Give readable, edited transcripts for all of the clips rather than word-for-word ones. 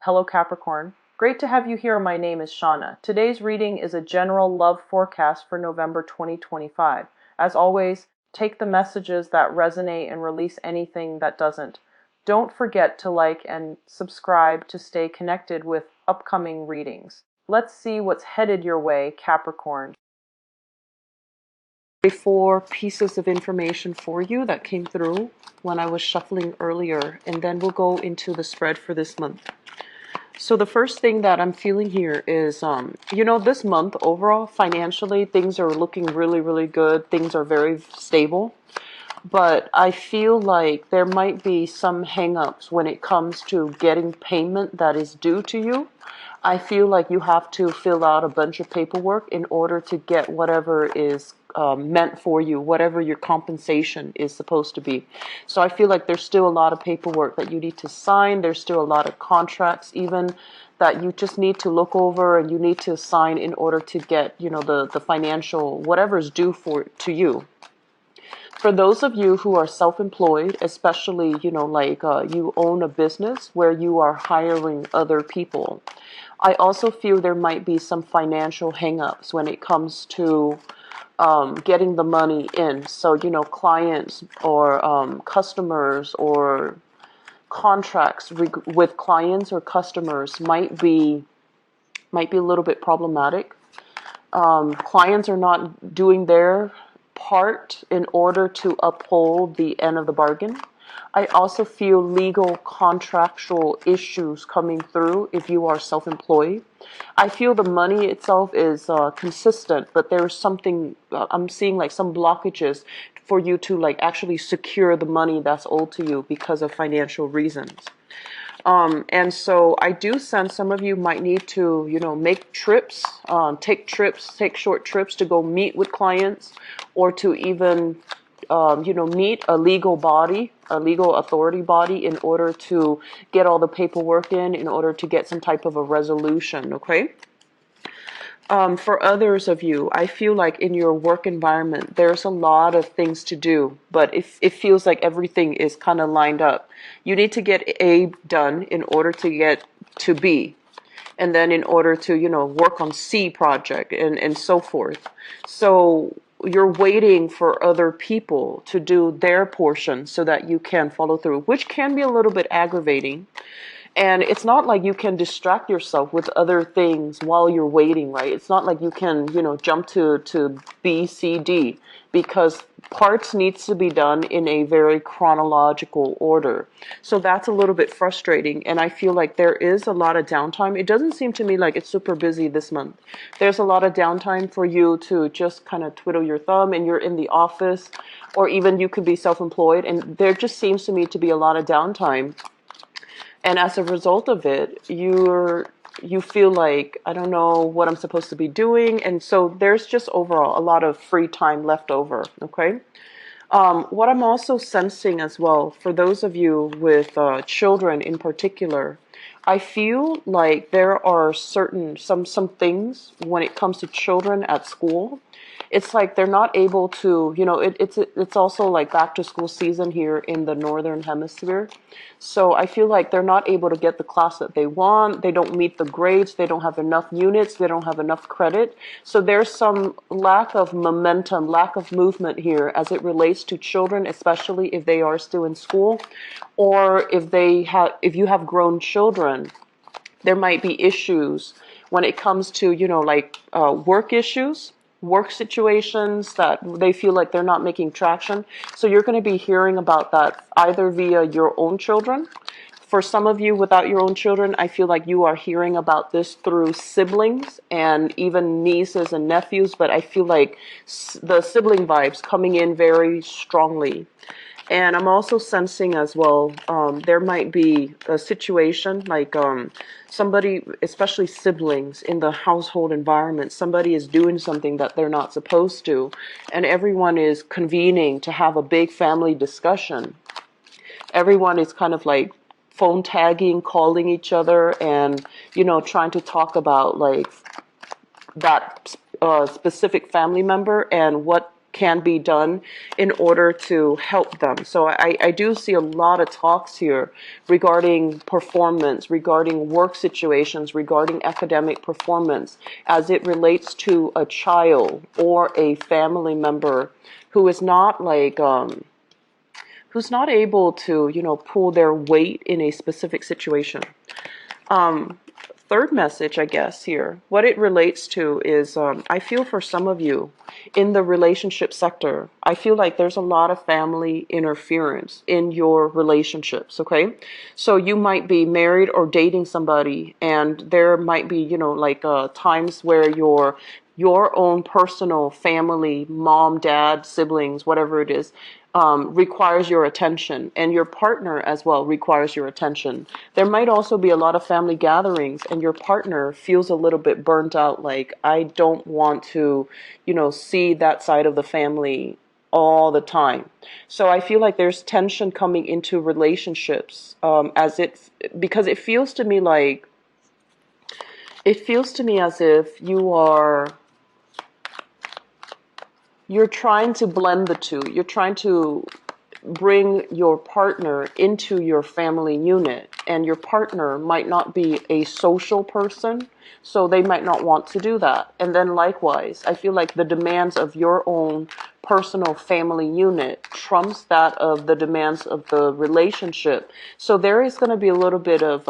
Hello Capricorn. Great to have you here. My name is Shauna. Today's reading is a general love forecast for November 2025. As always, take the messages that resonate and release anything that doesn't. Don't forget to like and subscribe to stay connected with upcoming readings. Let's see what's headed your way, Capricorn. 4 pieces of information for you that came through when I was shuffling earlier, and then we'll go into the spread for this month. So the first thing that I'm feeling here is, this month overall, financially, things are looking really, really good. Things are very stable. But I feel like there might be some hang-ups when it comes to getting payment that is due to you. I feel like you have to fill out a bunch of paperwork in order to get whatever is meant for you, whatever your compensation is supposed to be. So I feel like there's still a lot of paperwork that you need to sign. There's still a lot of contracts even that you just need to look over and you need to sign in order to get, the financial, whatever is due to you. For those of you who are self-employed, especially, you own a business where you are hiring other people, I also feel there might be some financial hang-ups when it comes to getting the money in. So, clients or customers or contracts with clients or customers might be a little bit problematic. Clients are not doing their part in order to uphold the end of the bargain. I also feel legal contractual issues coming through if you are self-employed. I feel the money itself is consistent, but there's something, I'm seeing like some blockages for you to actually secure the money that's owed to you because of financial reasons. And so I do sense some of you might need to, make trips, take short trips to go meet with clients, or to even, meet a legal authority body in order to get all the paperwork in order to get some type of a resolution, okay? For others of you, I feel like in your work environment, there's a lot of things to do, but it feels like everything is kind of lined up. You need to get A done in order to get to B, and then in order to, work on C project and so forth. So you're waiting for other people to do their portion so that you can follow through, which can be a little bit aggravating. And it's not like you can distract yourself with other things while you're waiting, right? It's not like you can, jump to B, C, D, because parts needs to be done in a very chronological order. So that's a little bit frustrating. And I feel like there is a lot of downtime. It doesn't seem to me like it's super busy this month. There's a lot of downtime for you to just kind of twiddle your thumb, and you're in the office, or even you could be self-employed. And there just seems to me to be a lot of downtime. And as a result of it, you feel like, I don't know what I'm supposed to be doing. And so there's just overall a lot of free time left over, okay? What I'm also sensing as well, for those of you with children in particular, I feel like there are some things when it comes to children at school. It's like they're not able to, it's also like back to school season here in the northern hemisphere. So I feel like they're not able to get the class that they want. They don't meet the grades. They don't have enough units. They don't have enough credit. So there's some lack of momentum, lack of movement here as it relates to children, especially if they are still in school, or if you have grown children, there might be issues when it comes to, work issues, work situations that they feel like they're not making traction. So you're going to be hearing about that either via your own children. For some of you without your own children, I feel like you are hearing about this through siblings and even nieces and nephews, but I feel like the sibling vibes coming in very strongly. And I'm also sensing as well, there might be a situation like somebody, especially siblings in the household environment, somebody is doing something that they're not supposed to, and everyone is convening to have a big family discussion. Everyone is kind of like phone tagging, calling each other, and, trying to talk about like that specific family member and what can be done in order to help them. So I do see a lot of talks here regarding performance, regarding work situations, regarding academic performance as it relates to a child or a family member who is not like, who's not able to, pull their weight in a specific situation. Third message, I guess, here, what it relates to is I feel for some of you in the relationship sector, I feel like there's a lot of family interference in your relationships, okay? So you might be married or dating somebody, and there might be, times where your own personal family, mom, dad, siblings, whatever it is, requires your attention, and your partner as well requires your attention. There might also be a lot of family gatherings, and your partner feels a little bit burnt out, like, I don't want to, see that side of the family all the time. So I feel like there's tension coming into relationships, because it feels to me as if you're trying to blend the two. You're trying to bring your partner into your family unit, and your partner might not be a social person, so they might not want to do that. And then likewise, I feel like the demands of your own personal family unit trumps that of the demands of the relationship. So there is going to be a little bit of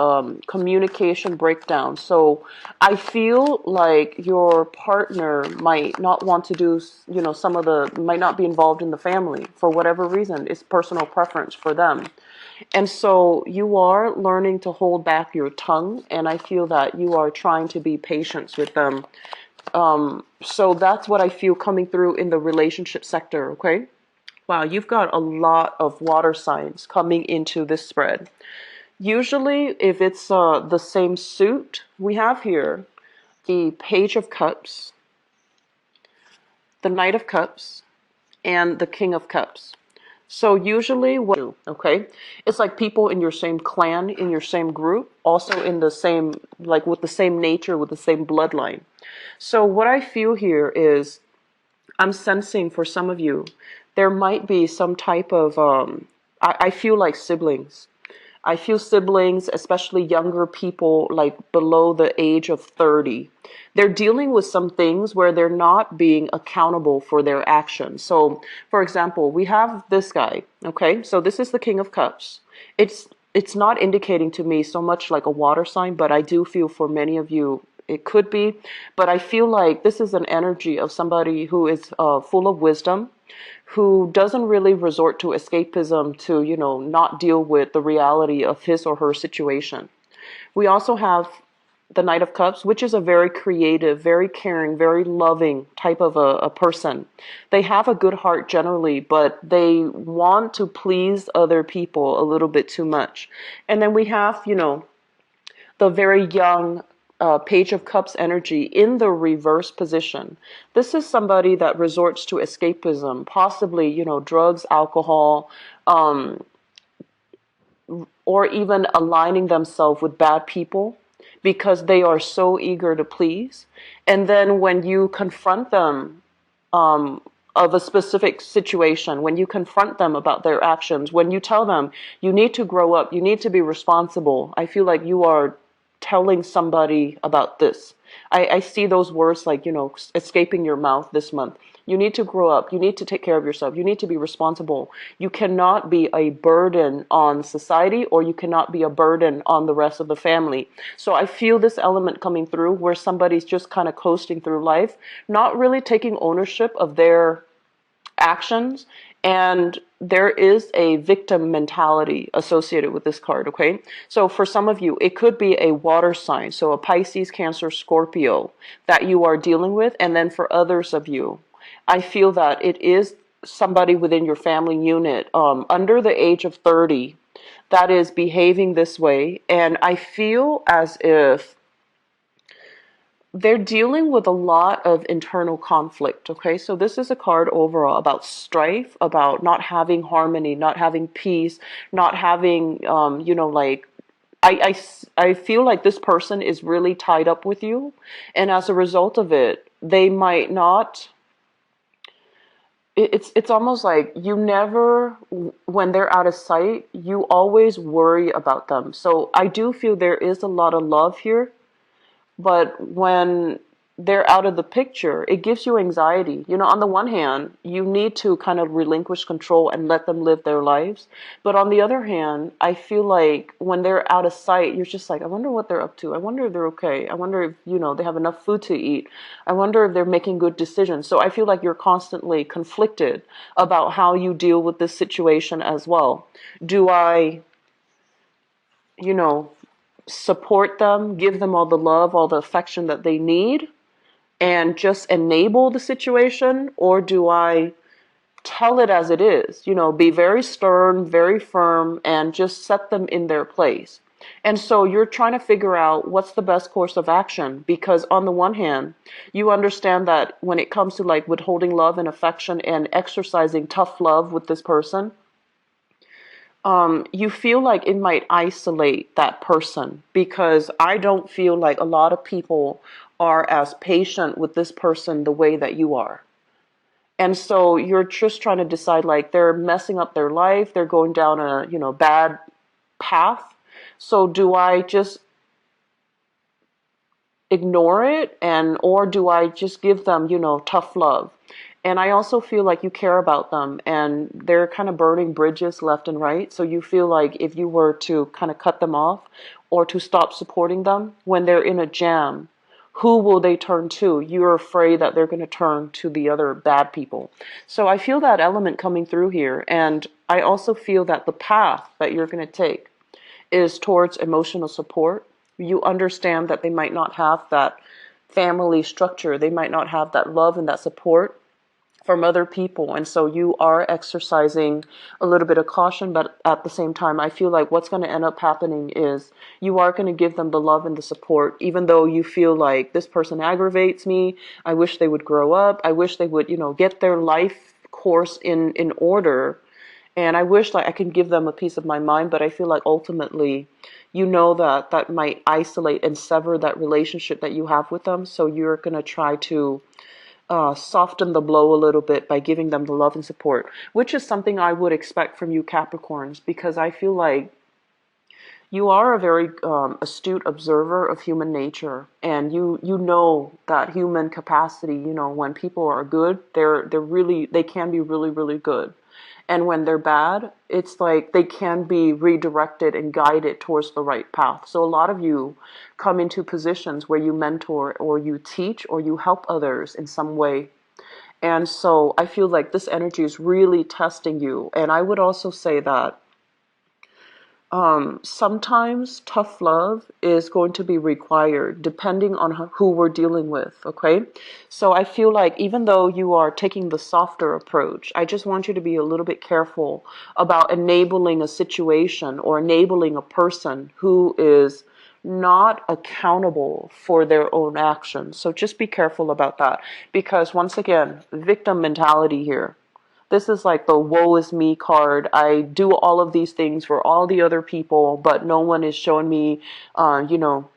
communication breakdown. So I feel like your partner might not want to do, might not be involved in the family for whatever reason. It's personal preference for them. And so you are learning to hold back your tongue, and I feel that you are trying to be patient with them. So that's what I feel coming through in the relationship sector, okay? Wow, you've got a lot of water signs coming into this spread. Usually, if it's the same suit, we have here the Page of Cups, the Knight of Cups, and the King of Cups. So usually okay, it's like people in your same clan, in your same group, also in the same, like with the same nature, with the same bloodline. So what I feel here is I'm sensing for some of you, there might be some type of, I feel like siblings. I feel siblings, especially younger people, like below the age of 30. They're dealing with some things where they're not being accountable for their actions. So, for example, we have this guy, okay? So this is the King of Cups. It's not indicating to me so much like a water sign, but I do feel for many of you it could be. But I feel like this is an energy of somebody who is full of wisdom, who doesn't really resort to escapism to, not deal with the reality of his or her situation. We also have the Knight of Cups, which is a very creative, very caring, very loving type of a person. They have a good heart generally, but they want to please other people a little bit too much. And then we have, the very young Page of Cups energy in the reverse position. This is somebody that resorts to escapism, possibly, drugs, alcohol, or even aligning themselves with bad people because they are so eager to please. And then when you confront them of a specific situation, when you confront them about their actions, when you tell them you need to grow up, you need to be responsible, I feel like you are telling somebody about this. I see those words like, escaping your mouth this month. You need to grow up. You need to take care of yourself. You need to be responsible. You cannot be a burden on society, or you cannot be a burden on the rest of the family. So I feel this element coming through where somebody's just kind of coasting through life, not really taking ownership of their actions, and there is a victim mentality associated with this card, okay? So for some of you, it could be a water sign, so a Pisces, Cancer, Scorpio that you are dealing with. And then for others of you, I feel that it is somebody within your family unit under the age of 30 that is behaving this way. And I feel as if they're dealing with a lot of internal conflict, okay? So this is a card overall about strife, about not having harmony, not having peace, not having, I feel like this person is really tied up with you. And as a result of it, they might not it's almost like you never, when they're out of sight, you always worry about them. So I do feel there is a lot of love here, but when they're out of the picture, it gives you anxiety. You know, on the one hand, you need to kind of relinquish control and let them live their lives. But on the other hand, I feel like when they're out of sight, you're just like, I wonder what they're up to. I wonder if they're okay. I wonder if, you know, they have enough food to eat. I wonder if they're making good decisions. So I feel like you're constantly conflicted about how you deal with this situation as well. Do I, you know, support them, give them all the love, all the affection that they need, and just enable the situation? Or do I tell it as it is? You know, be very stern, very firm, and just set them in their place. And so you're trying to figure out what's the best course of action, because on the one hand, you understand that when it comes to like withholding love and affection and exercising tough love with this person, you feel like it might isolate that person, because I don't feel like a lot of people are as patient with this person the way that you are. And so you're just trying to decide, like, they're messing up their life, they're going down a, you know, bad path. So do I just ignore it, and or do I just give them, you know, tough love? And I also feel like you care about them, and they're kind of burning bridges left and right. So you feel like if you were to kind of cut them off or to stop supporting them when they're in a jam, who will they turn to? You're afraid that they're going to turn to the other bad people. So I feel that element coming through here. And I also feel that the path that you're going to take is towards emotional support. You understand that they might not have that family structure, they might not have that love and that support from other people. And so you are exercising a little bit of caution, but at the same time, I feel like what's going to end up happening is you are going to give them the love and the support, even though you feel like this person aggravates me. I wish they would grow up. I wish they would, you know, get their life course in order. And I wish like I can give them a piece of my mind, but I feel like ultimately, you know, that that might isolate and sever that relationship that you have with them. So you're going to try to soften the blow a little bit by giving them the love and support, which is something I would expect from you Capricorns, because I feel like you are a very astute observer of human nature, and you know that human capacity. You know, when people are good, they're really, they can be really really good, and when they're bad, it's like they can be redirected and guided towards the right path. So a lot of you come into positions where you mentor or you teach or you help others in some way. And so I feel like this energy is really testing you. And I would also say that sometimes tough love is going to be required depending on who we're dealing with, okay? So I feel like even though you are taking the softer approach, I just want you to be a little bit careful about enabling a situation or enabling a person who is not accountable for their own actions. So just be careful about that, because once again, victim mentality here. This is like the woe is me card. I do all of these things for all the other people, but no one is showing me, you know,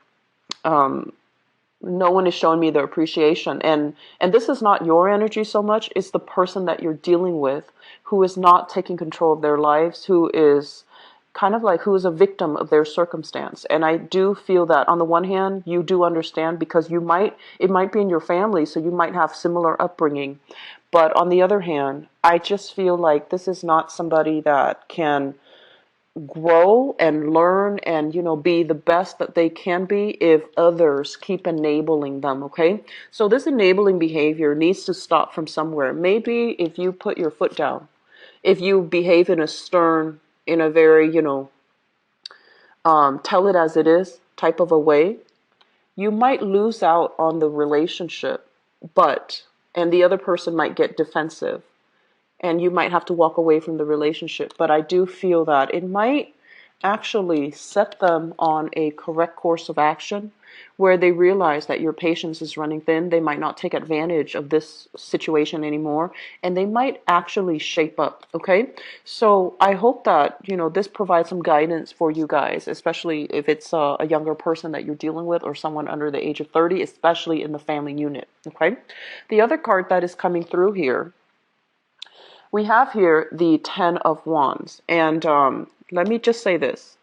no one is showing me their appreciation. And this is not your energy so much. It's the person that you're dealing with who is not taking control of their lives, who is kind of like who is a victim of their circumstance. And I do feel that on the one hand, you do understand, because you might, it might be in your family, so you might have similar upbringing. But on the other hand, I just feel like this is not somebody that can grow and learn and, you know, be the best that they can be if others keep enabling them, okay? So this enabling behavior needs to stop from somewhere. Maybe if you put your foot down, if you behave in a stern, in a very, you know, tell it as it is type of a way, you might lose out on the relationship, but, and the other person might get defensive and you might have to walk away from the relationship. But I do feel that it might actually set them on a correct course of action where they realize that your patience is running thin. They might not take advantage of this situation anymore, and they might actually shape up, okay? So I hope that, you know, this provides some guidance for you guys, especially if it's a younger person that you're dealing with or someone under the age of 30, especially in the family unit, okay? The other card that is coming through here We have here the Ten of Wands. And let me just say this.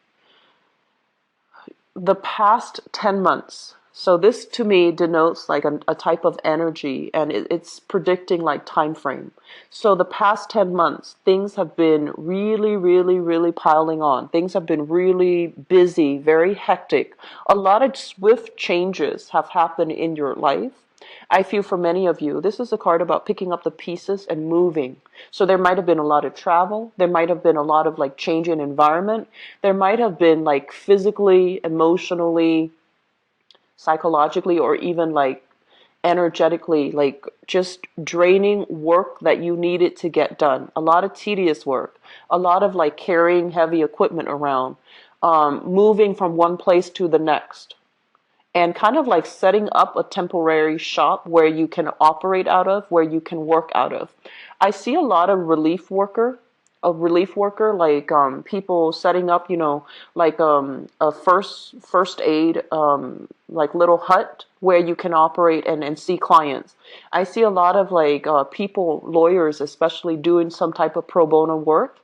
The past 10 months. So this to me denotes like a type of energy, and it's predicting like time frame. So the past 10 months, things have been really, really, really piling on. Things have been really busy, very hectic. A lot of swift changes have happened in your life. I feel for many of you, this is a card about picking up the pieces and moving. So there might have been a lot of travel. There might have been a lot of like change in environment. There might have been like physically, emotionally, psychologically, or even like energetically, like just draining work that you needed to get done. A lot of tedious work, a lot of like carrying heavy equipment around, moving from one place to the next, and kind of like setting up a temporary shop where you can operate out of, where you can work out of. I see a lot of relief worker, like people setting up, like a first aid, like little hut where you can operate and see clients. I see a lot of like people, lawyers especially, doing some type of pro bono work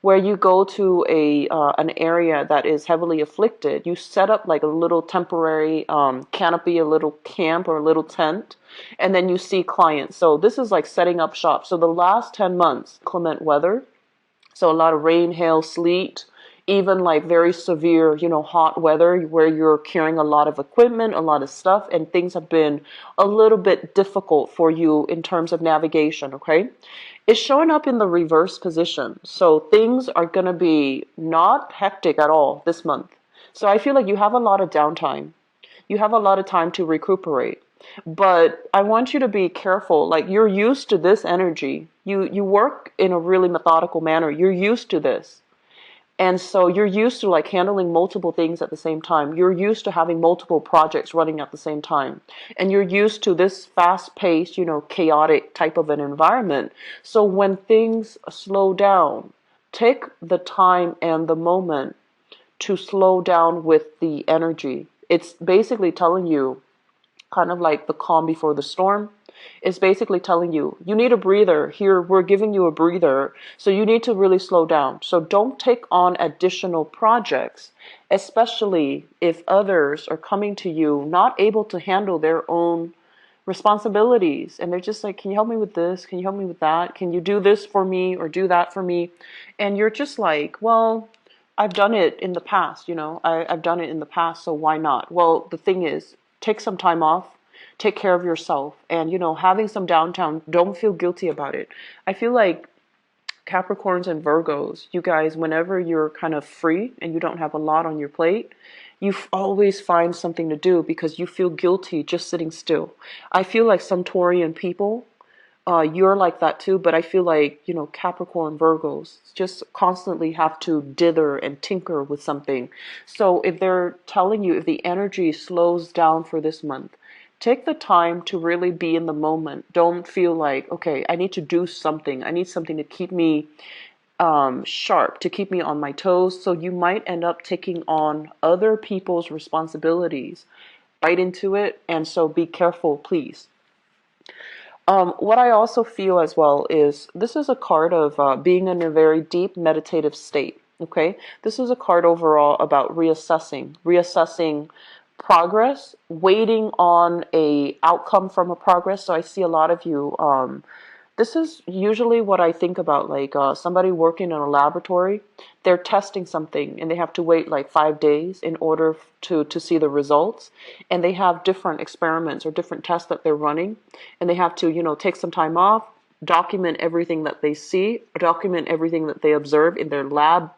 where you go to a an area that is heavily afflicted. You set up like a little temporary canopy, a little camp or a little tent, and then you see clients. So this is like setting up shop. So the last 10 months, clement weather. So a lot of rain, hail, sleet, even like very severe, hot weather where you're carrying a lot of equipment, a lot of stuff, and things have been a little bit difficult for you in terms of navigation, okay? It's showing up in the reverse position. So things are going to be not hectic at all this month. So I feel like you have a lot of downtime. You have a lot of time to recuperate. But I want you to be careful. Like, you're used to this energy. You work in a really methodical manner. You're used to this. And so you're used to like handling multiple things at the same time. You're used to having multiple projects running at the same time. And you're used to this fast-paced, chaotic type of an environment. So when things slow down, take the time and the moment to slow down with the energy. It's basically telling you, kind of like the calm before the storm. It's basically telling you, you need a breather. Here, we're giving you a breather. So you need to really slow down. So don't take on additional projects, especially if others are coming to you not able to handle their own responsibilities. And they're just like, can you help me with this? Can you help me with that? Can you do this for me or do that for me? And you're just like, well, I've done it in the past, I've done it in the past, so why not? Well, the thing is, take some time off, take care of yourself, and, having some downtime, don't feel guilty about it. I feel like Capricorns and Virgos, you guys, whenever you're kind of free and you don't have a lot on your plate, you always find something to do because you feel guilty just sitting still. I feel like some Taurian people, you're like that too, but I feel like, Capricorn, Virgos just constantly have to dither and tinker with something. So if they're telling you, if the energy slows down for this month, take the time to really be in the moment. Don't feel like, okay, I need to do something. I need something to keep me sharp, to keep me on my toes. So you might end up taking on other people's responsibilities right into it. And so be careful, please. What I also feel as well is this is a card of being in a very deep meditative state. Okay, this is a card overall about reassessing progress, waiting on a outcome from a progress. So I see a lot of you. This is usually what I think about, like somebody working in a laboratory. They're testing something and they have to wait like 5 days in order to see the results. And they have different experiments or different tests that they're running. And they have to, take some time off, document everything that they see, document everything that they observe in their lab,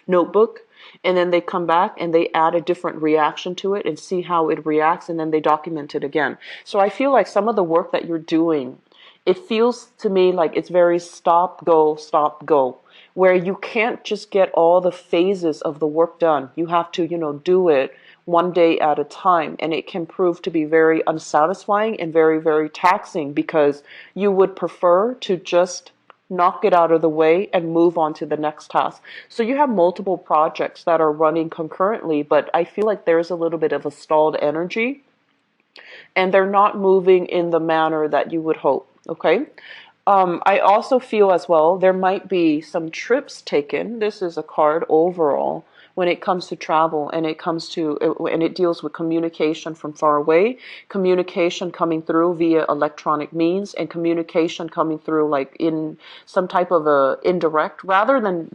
notebook. And then they come back and they add a different reaction to it and see how it reacts. And then they document it again. So I feel like some of the work that you're doing, it feels to me like it's very stop, go, where you can't just get all the phases of the work done. You have to, do it one day at a time. And it can prove to be very unsatisfying and very, very taxing because you would prefer to just knock it out of the way and move on to the next task. So you have multiple projects that are running concurrently, but I feel like there's a little bit of a stalled energy and they're not moving in the manner that you would hope. Okay. I also feel as well there might be some trips taken. This is a card overall when it comes to travel, and it comes to and it deals with communication from far away, communication coming through via electronic means, and communication coming through like in some type of a indirect rather than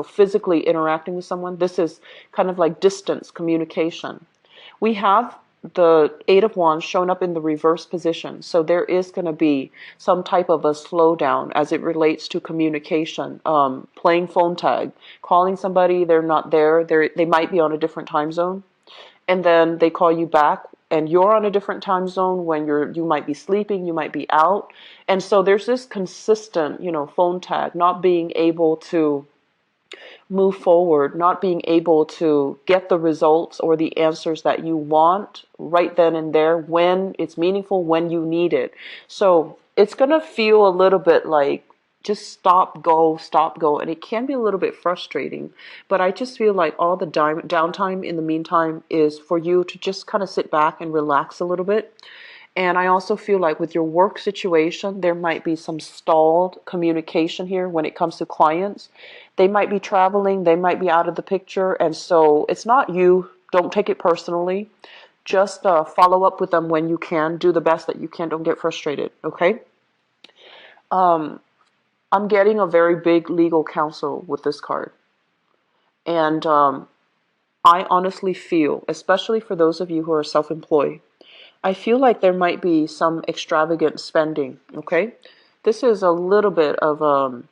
physically interacting with someone. This is kind of like distance communication. We have the Eight of Wands showing up in the reverse position. So there is going to be some type of a slowdown as it relates to communication, playing phone tag, calling somebody, they're not there, they might be on a different time zone, and then they call you back and you're on a different time zone when you might be sleeping, you might be out. And so there's this consistent, phone tag, not being able to move forward, not being able to get the results or the answers that you want right then and there when it's meaningful, when you need it. So it's going to feel a little bit like just stop, go, stop, go. And it can be a little bit frustrating. But I just feel like all the downtime in the meantime is for you to just kind of sit back and relax a little bit. And I also feel like with your work situation, there might be some stalled communication here when it comes to clients. They might be traveling, they might be out of the picture. And so it's not you. Don't take it personally. Just follow up with them when you can. Do the best that you can. Don't get frustrated, okay? I'm getting a very big legal counsel with this card. And I honestly feel, especially for those of you who are self-employed, I feel like there might be some extravagant spending, okay? This is a little bit of,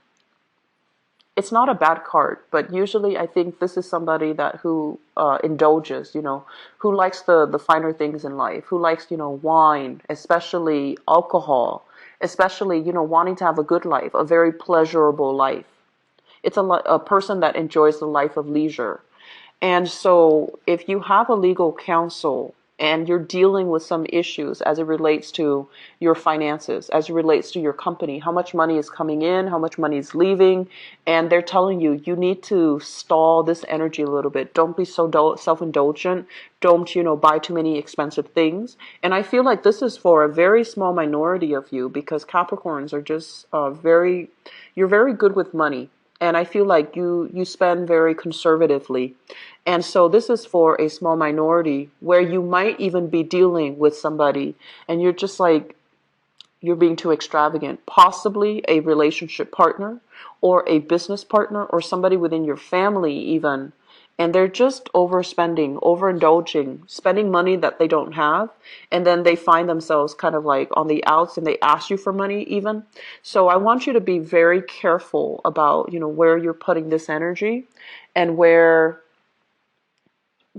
it's not a bad card, but usually I think this is somebody who indulges, who likes the finer things in life, who likes, wine, especially alcohol, especially, wanting to have a good life, a very pleasurable life. It's a person that enjoys the life of leisure. And so if you have a legal counsel and you're dealing with some issues as it relates to your finances, as it relates to your company, how much money is coming in, how much money is leaving, and they're telling you, you need to stall this energy a little bit. Don't be so self-indulgent. Don't, buy too many expensive things. And I feel like this is for a very small minority of you because Capricorns are just you're very good with money. And I feel like you spend very conservatively. And so this is for a small minority where you might even be dealing with somebody and you're just like, you're being too extravagant. Possibly a relationship partner or a business partner or somebody within your family even. And they're just overspending, overindulging, spending money that they don't have. And then they find themselves kind of like on the outs and they ask you for money even. So I want you to be very careful about, where you're putting this energy and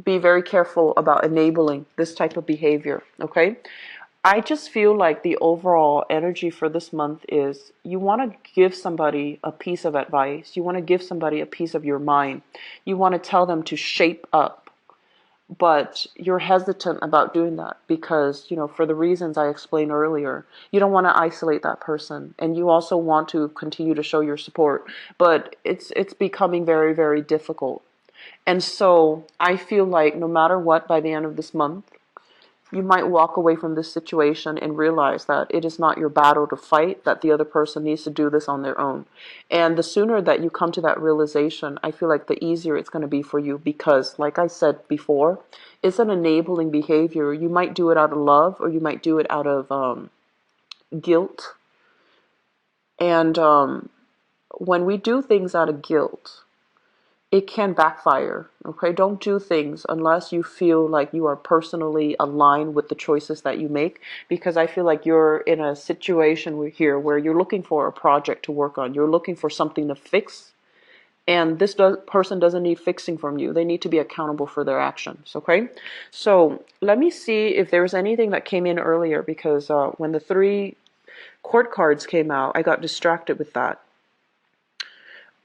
be very careful about enabling this type of behavior. Okay. I just feel like the overall energy for this month is you want to give somebody a piece of advice. You want to give somebody a piece of your mind. You want to tell them to shape up. But you're hesitant about doing that because, for the reasons I explained earlier, you don't want to isolate that person. And you also want to continue to show your support. But it's becoming very, very difficult. And so I feel like no matter what, by the end of this month, you might walk away from this situation and realize that it is not your battle to fight, that the other person needs to do this on their own. And the sooner that you come to that realization, I feel like the easier it's going to be for you because, like I said before, it's an enabling behavior. You might do it out of love or you might do it out of guilt. And when we do things out of guilt, it can backfire, okay? Don't do things unless you feel like you are personally aligned with the choices that you make, because I feel like you're in a situation here where you're looking for a project to work on. You're looking for something to fix, and this person doesn't need fixing from you. They need to be accountable for their actions, okay? So let me see if there's anything that came in earlier, because when the 3 court cards came out, I got distracted with that.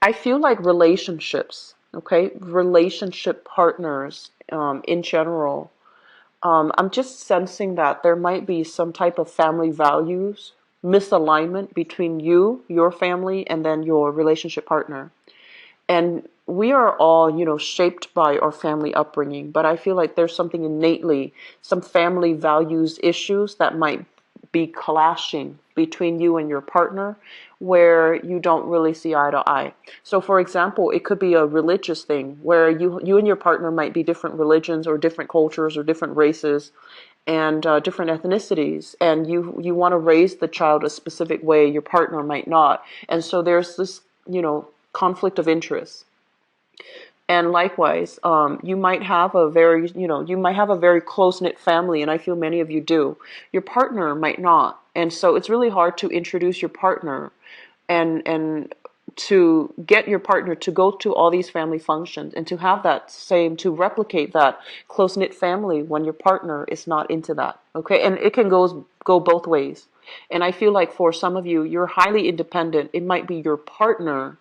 I feel like relationships, okay, relationship partners in general, I'm just sensing that there might be some type of family values misalignment between you, your family, and then your relationship partner. And we are all, shaped by our family upbringing, but I feel like there's something innately, some family values issues that might be clashing between you and your partner where you don't really see eye to eye. So for example, it could be a religious thing where you and your partner might be different religions or different cultures or different races and different ethnicities, and you want to raise the child a specific way, your partner might not, and so there's this conflict of interest. And likewise, you might have a very close-knit family, and I feel many of you do. Your partner might not. And so it's really hard to introduce your partner and to get your partner to go to all these family functions and to have to replicate that close-knit family when your partner is not into that. Okay? And it can go both ways. And I feel like for some of you, you're highly independent. It might be your partner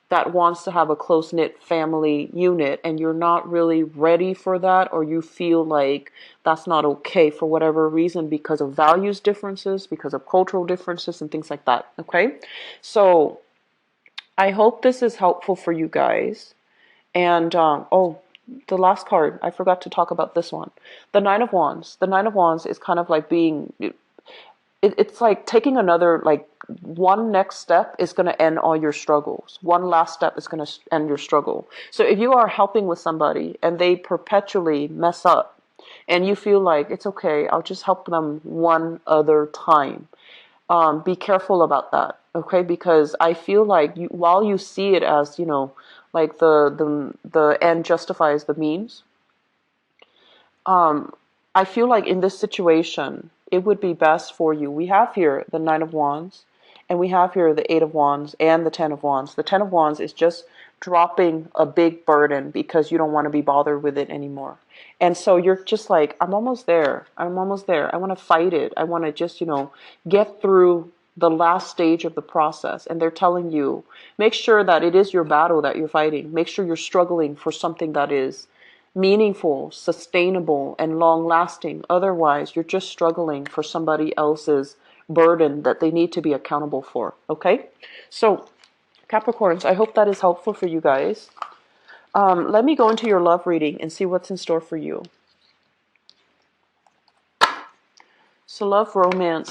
that wants to have a close-knit family unit and you're not really ready for that, or you feel like that's not okay for whatever reason because of values differences, because of cultural differences and things like that. Okay? So I hope this is helpful for you guys. And the last card, I forgot to talk about this one. The Nine of Wands. The Nine of Wands is kind of like it's like taking another, like, one next step is going to end all your struggles. One last step is going to end your struggle. So if you are helping with somebody and they perpetually mess up and you feel like it's okay, I'll just help them one other time. Be careful about that, okay? Because I feel like while you see it as, like the end justifies the means, I feel like in this situation, it would be best for you. We have here the Nine of Wands, and we have here the Eight of Wands and the Ten of Wands. The Ten of Wands is just dropping a big burden because you don't want to be bothered with it anymore. And so you're just like, I'm almost there. I'm almost there. I want to fight it. I want to just, get through the last stage of the process. And they're telling you, make sure that it is your battle that you're fighting. Make sure you're struggling for something that is meaningful, sustainable, and long-lasting. Otherwise, you're just struggling for somebody else's burden that they need to be accountable for. Okay? So, Capricorns, I hope that is helpful for you guys. Let me go into your love reading and see what's in store for you. So, love, romance.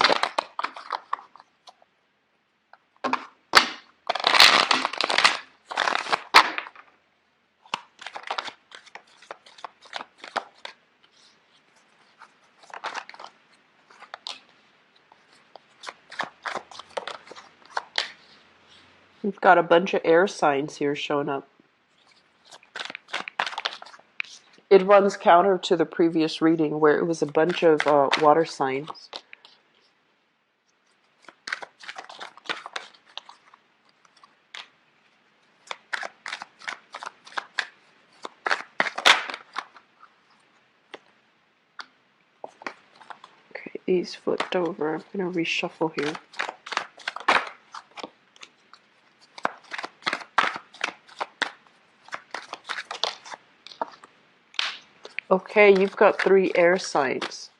We've got a bunch of air signs here showing up. It runs counter to the previous reading where it was a bunch of water signs. Okay, these flipped over. I'm going to reshuffle here. Okay, you've got 3 air signs.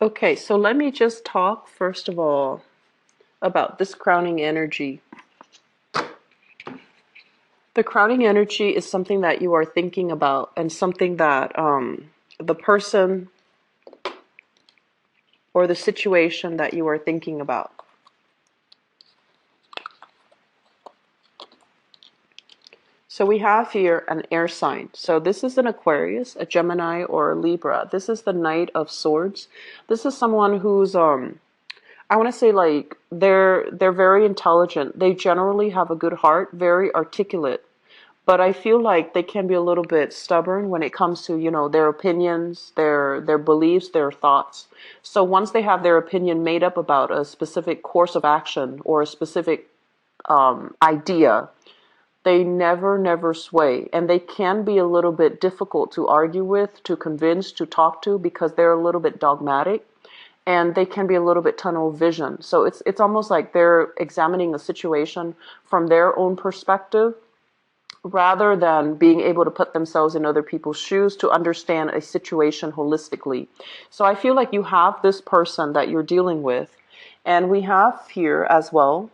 Okay, so let me just talk first of all about this crowning energy. The crowning energy is something that you are thinking about and something that the person or the situation that you are thinking about. So we have here an air sign. So this is an Aquarius, a Gemini, or a Libra. This is the Knight of Swords. This is someone who's, I want to say, like, they're very intelligent. They generally have a good heart, very articulate. But I feel like they can be a little bit stubborn when it comes to, their opinions, their beliefs, their thoughts. So once they have their opinion made up about a specific course of action or a specific idea, they never sway. And they can be a little bit difficult to argue with, to convince, to talk to, because they're a little bit dogmatic. And they can be a little bit tunnel vision. So it's almost like they're examining a situation from their own perspective, rather than being able to put themselves in other people's shoes to understand a situation holistically. So I feel like you have this person that you're dealing with. And we have here as well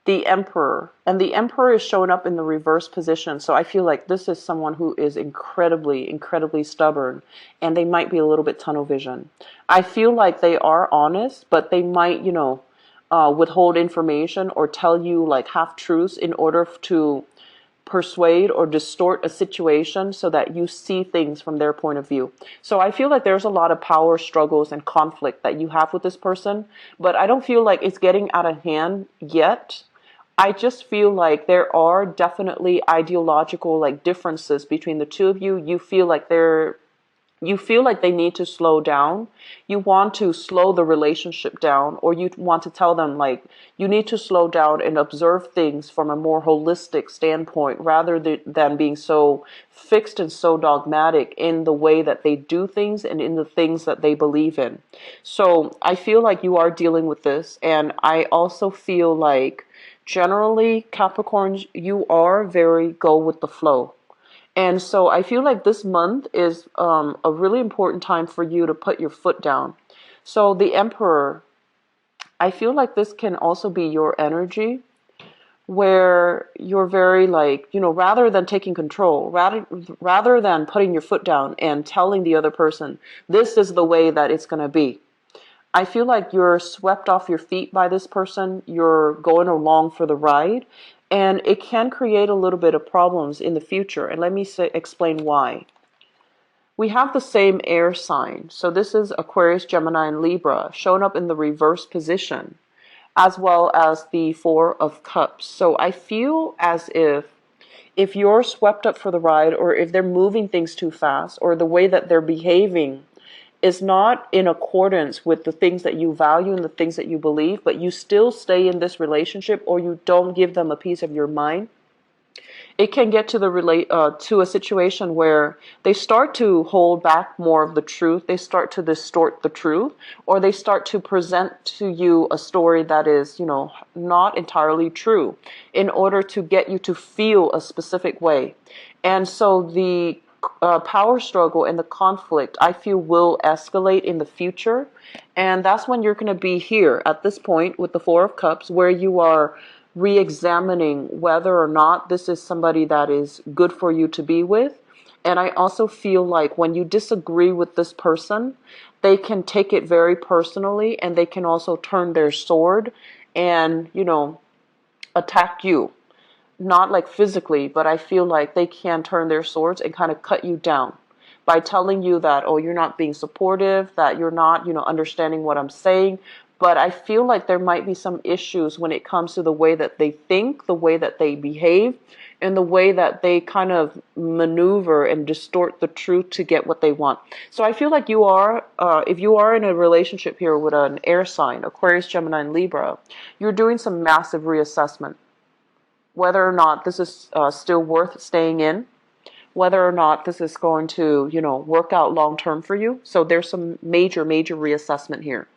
the Emperor. And the Emperor is showing up in the reverse position. So I feel like this is someone who is incredibly, incredibly stubborn. And they might be a little bit tunnel vision. I feel like they are honest, but they might, withhold information or tell you like half truths in order to persuade or distort a situation so that you see things from their point of view. So I feel like there's a lot of power struggles and conflict that you have with this person, but I don't feel like it's getting out of hand yet. I just feel like there are definitely ideological like differences between the two of you. You feel like they need to slow down. You want to slow the relationship down, or you want to tell them like you need to slow down and observe things from a more holistic standpoint rather than being so fixed and so dogmatic in the way that they do things and in the things that they believe in. So I feel like you are dealing with this, and I also feel like generally Capricorns, you are very go with the flow. And so I feel like this month is a really important time for you to put your foot down. So the Emperor, I feel like this can also be your energy where you're very like, rather than taking control, rather than putting your foot down and telling the other person, this is the way that it's going to be. I feel like you're swept off your feet by this person. You're going along for the ride. And it can create a little bit of problems in the future. And let me explain why. We have the same air sign. So this is Aquarius, Gemini, and Libra showing up in the reverse position, as well as the Four of Cups. So I feel as if you're swept up for the ride, or if they're moving things too fast, or the way that they're behaving is not in accordance with the things that you value and the things that you believe, but you still stay in this relationship, or you don't give them a piece of your mind, it can get to to a situation where they start to hold back more of the truth. They start to distort the truth, or they start to present to you a story that is, not entirely true in order to get you to feel a specific way. And so the power struggle and the conflict, I feel, will escalate in the future. And that's when you're going to be here at this point with the Four of Cups, where you are re-examining whether or not this is somebody that is good for you to be with. And I also feel like when you disagree with this person, they can take it very personally, and they can also turn their sword and, attack you. Not like physically, but I feel like they can turn their swords and kind of cut you down by telling you that, oh, you're not being supportive, that you're not, understanding what I'm saying. But I feel like there might be some issues when it comes to the way that they think, the way that they behave, and the way that they kind of maneuver and distort the truth to get what they want. So I feel like you are, if you are in a relationship here with an air sign, Aquarius, Gemini, and Libra, you're doing some massive reassessment. Whether or not this is still worth staying in, whether or not this is going to, work out long term for you. So there's some major, major reassessment here.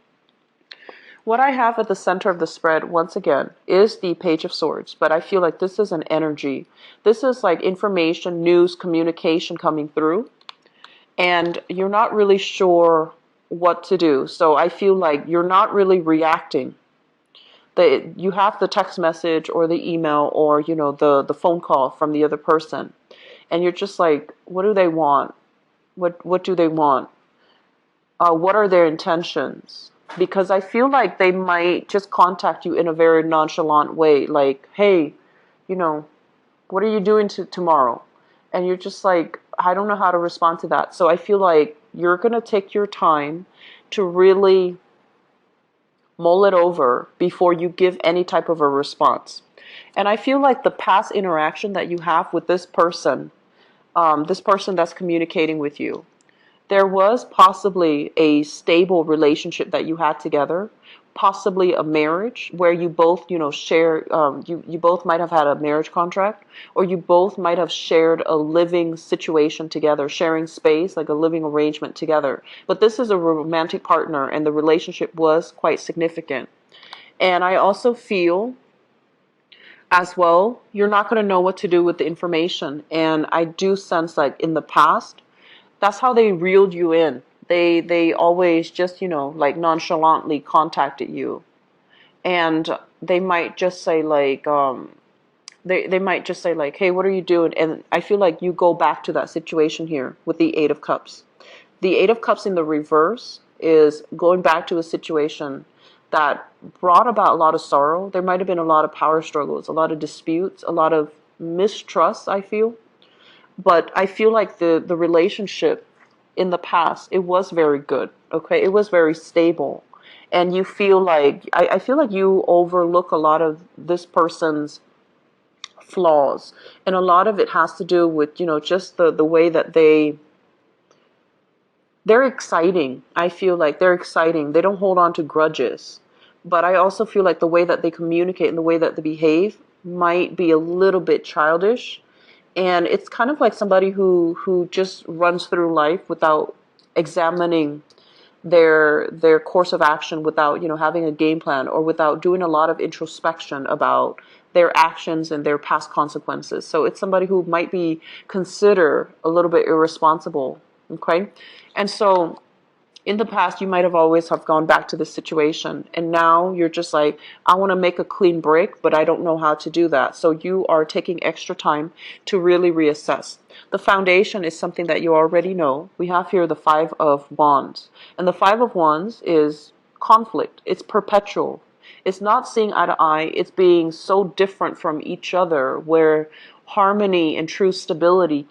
What I have at the center of the spread, once again, is the Page of Swords. But I feel like this is an energy. This is like information, news, communication coming through. And you're not really sure what to do. So I feel like you're not really reacting. You have the text message or the email or, the phone call from the other person. And you're just like, what do they want? What do they want? What are their intentions? Because I feel like they might just contact you in a very nonchalant way. Like, hey, what are you doing tomorrow? And you're just like, I don't know how to respond to that. So I feel like you're going to take your time to really mull it over before you give any type of a response. And I feel like the past interaction that you have with this person that's communicating with you, there was possibly a stable relationship that you had together, possibly a marriage where you both, share, you both might have had a marriage contract, or you both might have shared a living situation together, sharing space, like a living arrangement together. But this is a romantic partner, and the relationship was quite significant. And I also feel as well, you're not going to know what to do with the information. And I do sense like in the past, that's how they reeled you in. They always just, like nonchalantly contacted you. and they might just say like, they might just say like, hey, what are you doing? And I feel like you go back to that situation here with the Eight of Cups. The Eight of Cups in the reverse is going back to a situation that brought about a lot of sorrow. There might have been a lot of power struggles, a lot of disputes, a lot of mistrust, I feel. But I feel like the relationship in the past, it was very good, okay? It was very stable. And you feel like, I feel like you overlook a lot of this person's flaws. And a lot of it has to do with, just the way that they're exciting. I feel like they're exciting. They don't hold on to grudges. But I also feel like the way that they communicate and the way that they behave might be a little bit childish. And it's kind of like somebody who just runs through life without examining their course of action, without having a game plan, or without doing a lot of introspection about their actions and their past consequences. So it's somebody who might be considered a little bit irresponsible. Okay, and so in the past, you might have always have gone back to this situation, and now you're just like, I want to make a clean break, but I don't know how to do that. So you are taking extra time to really reassess. The foundation is something that you already know. We have here the Five of Wands, and the Five of Wands is conflict. It's perpetual. It's not seeing eye to eye. It's being so different from each other, where harmony and true stability